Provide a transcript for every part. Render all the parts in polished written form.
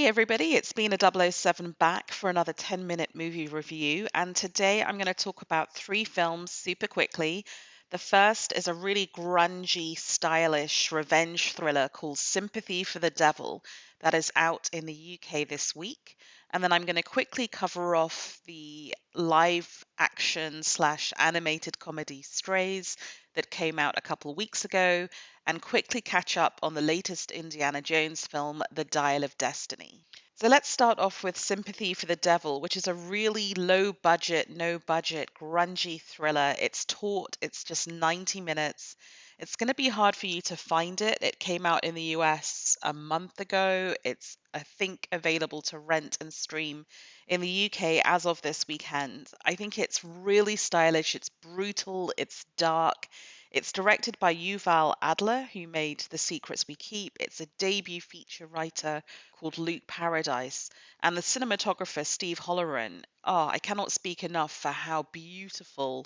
Hey everybody, it's been a B007 back for another 10-minute movie review, and today I'm going to talk about three films super quickly. The first is a really grungy, stylish revenge thriller called Sympathy for the Devil that is out in the UK this week. And then I'm going to quickly cover off the live action slash animated comedy Strays that came out a couple of weeks ago and quickly catch up on the latest Indiana Jones film, The Dial of Destiny. So let's start off with Sympathy for the Devil, which is a really low budget, no budget, grungy thriller. It's taut, it's just 90 minutes. It's going to be hard for you to find it. It came out in the US a month ago. It's, I think, available to rent and stream in the UK as of this weekend. I think it's really stylish, it's brutal, it's dark. It's directed by Yuval Adler, who made The Secrets We Keep. It's a debut feature writer called Luke Paradise. And the cinematographer, Steve Holleran. Oh, I cannot speak enough for how beautiful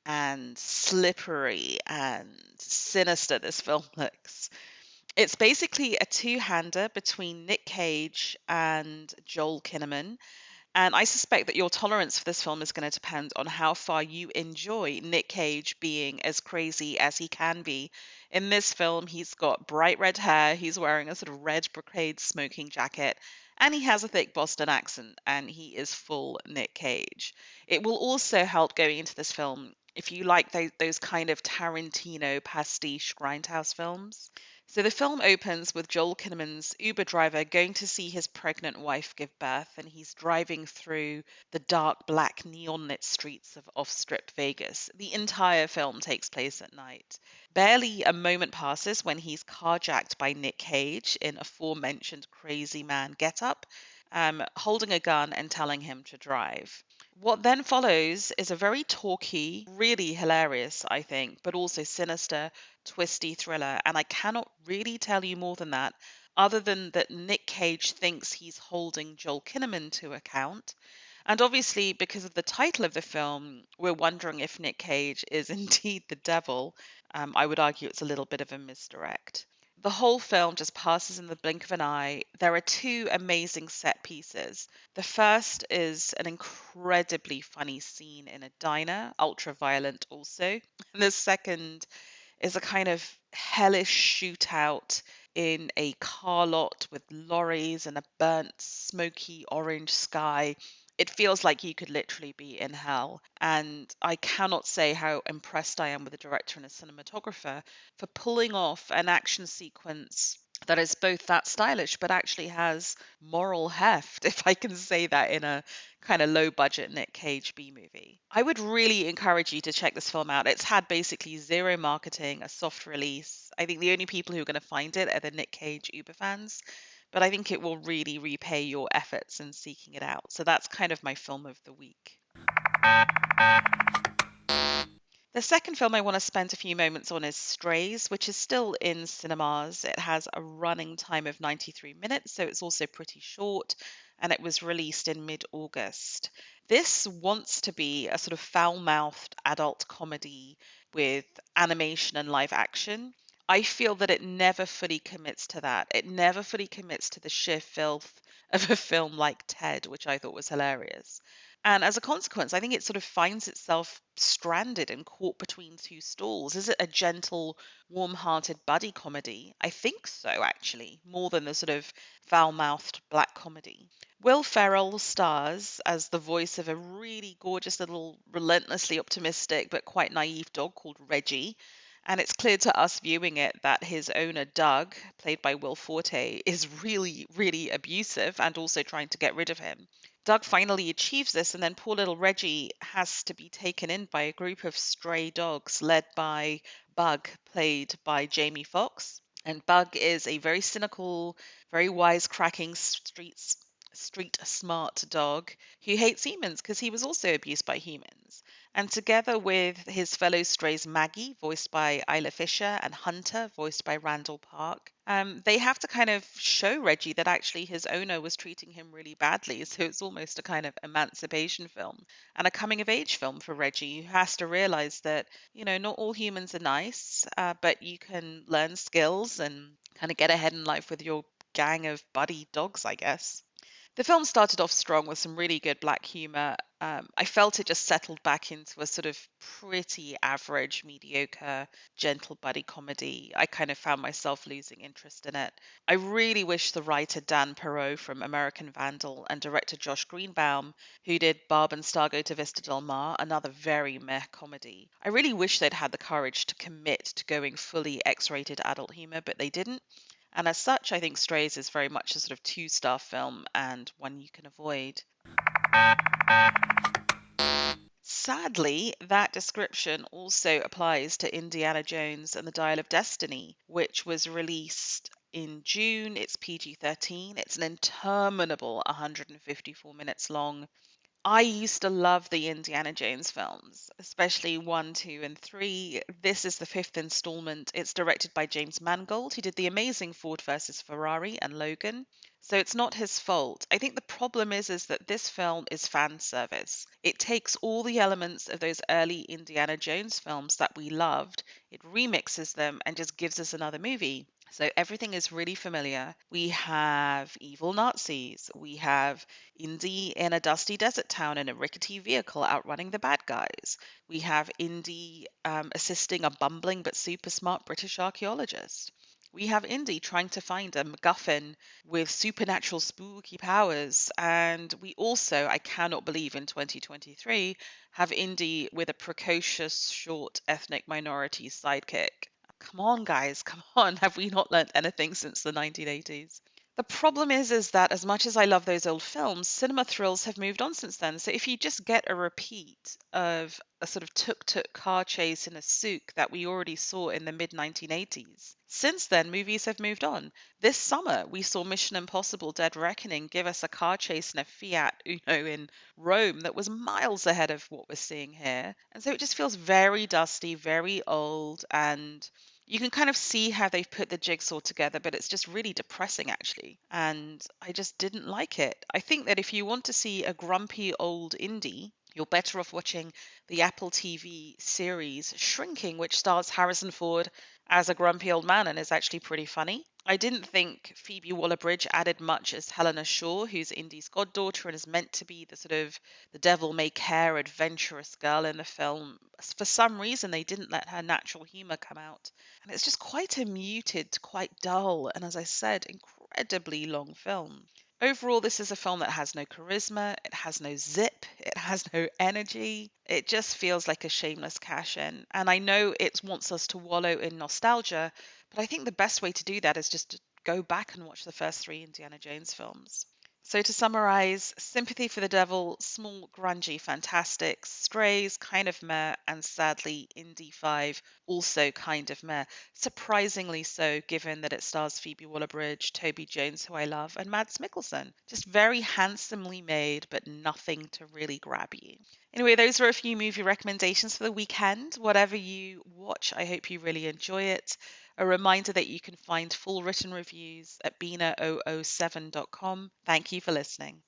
and slippery and sinister this film looks. It's basically a two-hander between Nic Cage and Joel Kinnaman. And I suspect that your tolerance for this film is going to depend on how far you enjoy Nic Cage being as crazy as he can be. In this film, he's got bright red hair, he's wearing a sort of red brocade smoking jacket, and he has a thick Boston accent, and he is full Nic Cage. It will also help going into this film if you like those kind of Tarantino pastiche grindhouse films. So the film opens with Joel Kinnaman's Uber driver going to see his pregnant wife give birth, and he's driving through the dark black neon lit streets of off-strip Vegas. The entire film takes place at night. Barely a moment passes when he's carjacked by Nic Cage in aforementioned crazy man getup, holding a gun and telling him to drive. What then follows is a very talky, really hilarious, I think, but also sinister, twisty thriller. And I cannot really tell you more than that, other than that Nic Cage thinks he's holding Joel Kinnaman to account. And obviously, because of the title of the film, we're wondering if Nic Cage is indeed the devil. I would argue it's a little bit of a misdirect. The whole film just passes in the blink of an eye. There are two amazing set pieces. The first is an incredibly funny scene in a diner, ultra violent also. And the second is a kind of hellish shootout in a car lot with lorries and a burnt, smoky orange sky. It feels like you could literally be in hell. And I cannot say how impressed I am with the director and the cinematographer for pulling off an action sequence that is both that stylish but actually has moral heft, if I can say that in a kind of low budget Nic Cage B movie. I would really encourage you to check this film out. It's had basically zero marketing, a soft release. I think the only people who are going to find it are the Nic Cage Uber fans, but I think it will really repay your efforts in seeking it out. So that's kind of my film of the week. The second film I want to spend a few moments on is Strays, which is still in cinemas. It has a running time of 93 minutes, so it's also pretty short, and it was released in mid-August. This wants to be a sort of foul-mouthed adult comedy with animation and live action. I feel that it never fully commits to that. It never fully commits to the sheer filth of a film like Ted, which I thought was hilarious. And as a consequence, I think it sort of finds itself stranded and caught between two stools. Is it a gentle, warm hearted buddy comedy? I think so, actually, more than the sort of foul mouthed black comedy. Will Ferrell stars as the voice of a really gorgeous little, relentlessly optimistic but quite naive dog called Reggie. And it's clear to us viewing it that his owner, Doug, played by Will Forte, is really, really abusive and also trying to get rid of him. Doug finally achieves this, and then poor little Reggie has to be taken in by a group of stray dogs led by Bug, played by Jamie Foxx. And Bug is a very cynical, very wisecracking street smart dog who hates humans because he was also abused by humans. And together with his fellow strays Maggie, voiced by Isla Fisher, and Hunter, voiced by Randall Park, they have to kind of show Reggie that actually his owner was treating him really badly. So it's almost a kind of emancipation film and a coming of age film for Reggie, who has to realize that, not all humans are nice, but you can learn skills and kind of get ahead in life with your gang of buddy dogs, I guess. The film started off strong with some really good black humor. I felt it just settled back into a sort of pretty average, mediocre, gentle buddy comedy. I kind of found myself losing interest in it. I really wish the writer Dan Perot from American Vandal and director Josh Greenbaum, who did Barb and Star Go to Vista Del Mar, another very meh comedy. I really wish they'd had the courage to commit to going fully X-rated adult humor, but they didn't. And as such, I think Strays is very much a sort of two-star film and one you can avoid. Sadly, that description also applies to Indiana Jones and the Dial of Destiny, which was released in June. It's PG-13. It's an interminable 154 minutes long. I used to love the Indiana Jones films, especially 1, 2, and 3. This is the fifth installment. It's directed by James Mangold, who did the amazing Ford versus Ferrari and Logan. So it's not his fault. I think the problem is that this film is fan service. It takes all the elements of those early Indiana Jones films that we loved, it remixes them, and just gives us another movie. So everything is really familiar. We have evil Nazis. We have Indy in a dusty desert town in a rickety vehicle outrunning the bad guys. We have Indy assisting a bumbling but super smart British archaeologist. We have Indy trying to find a MacGuffin with supernatural spooky powers. And we also, I cannot believe in 2023, have Indy with a precocious, short ethnic minority sidekick. Come on, guys, come on. Have we not learnt anything since the 1980s? The problem is that as much as I love those old films, cinema thrills have moved on since then. So if you just get a repeat of a sort of tuk-tuk car chase in a souk that we already saw in the mid 1980s, since then movies have moved on. This summer we saw Mission Impossible: Dead Reckoning give us a car chase in a Fiat Uno in Rome that was miles ahead of what we're seeing here. And so it just feels very dusty, very old, and you can kind of see how they've put the jigsaw together, but it's just really depressing actually. And I just didn't like it. I think that if you want to see a grumpy old indie, you're better off watching the Apple TV series Shrinking, which stars Harrison Ford as a grumpy old man and is actually pretty funny. I didn't think Phoebe Waller-Bridge added much as Helena Shaw, who's Indy's goddaughter and is meant to be the sort of the devil may care adventurous girl in the film. For some reason, they didn't let her natural humor come out. And it's just quite a muted, quite dull, and as I said, incredibly long film. Overall, this is a film that has no charisma, it has no zip, it has no energy. It just feels like a shameless cash in. And I know it wants us to wallow in nostalgia, but I think the best way to do that is just to go back and watch the first three Indiana Jones films. So to summarize, Sympathy for the Devil, small, grungy, fantastic, Strays, kind of meh, and sadly, Indy 5, also kind of meh. Surprisingly so, given that it stars Phoebe Waller-Bridge, Toby Jones, who I love, and Mads Mikkelsen. Just very handsomely made, but nothing to really grab you. Anyway, those are a few movie recommendations for the weekend. Whatever you watch, I hope you really enjoy it. A reminder that you can find full written reviews at B007.com. Thank you for listening.